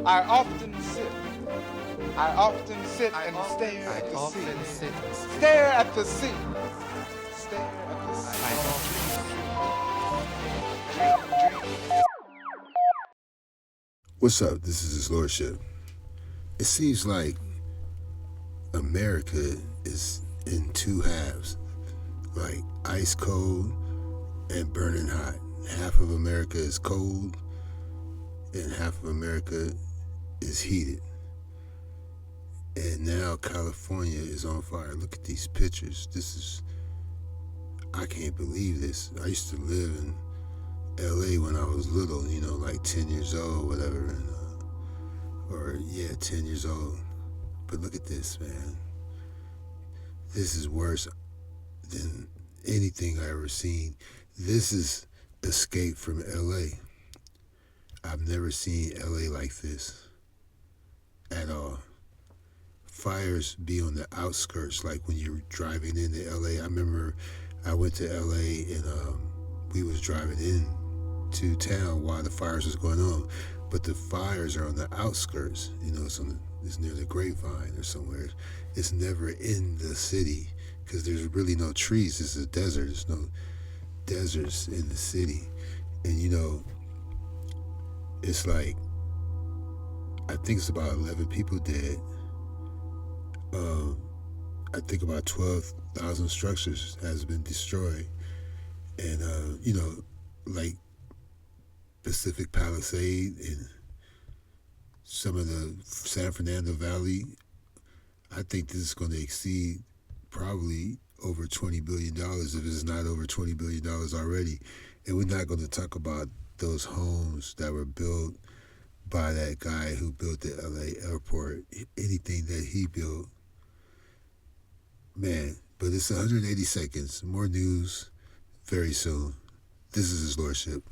I often sit and stare at the sea. Stare at the sea. Stare at the sea. What's up? This is His Lordship. It seems like America is in two halves, like ice cold and burning hot. Half of America is cold and half of America is heated. And now California is on fire. Look at these pictures. I can't believe this. I used to live in LA when I was little, like 10 years old, whatever, 10 years old. But look at this, man. This is worse than anything I ever seen. This is Escape from LA. I've never seen LA like this at all. Fires be on the outskirts, like when you're driving into LA. I remember I went to LA and we was driving in to town while the fires was going on, but the fires are on the outskirts. It's near the Grapevine or somewhere. It's never in the city because there's really no trees. It's a desert. There's no deserts in the city, and it's like I think it's about 11 people dead. I think about 12,000 structures has been destroyed, and like Pacific Palisade and some of the San Fernando Valley, I think this is going to exceed probably over $20 billion if it's not over $20 billion already. And we're not going to talk about those homes that were built by that guy who built the LA airport, anything that he built. Man, but it's 180 seconds. More news very soon. This is His Lordship.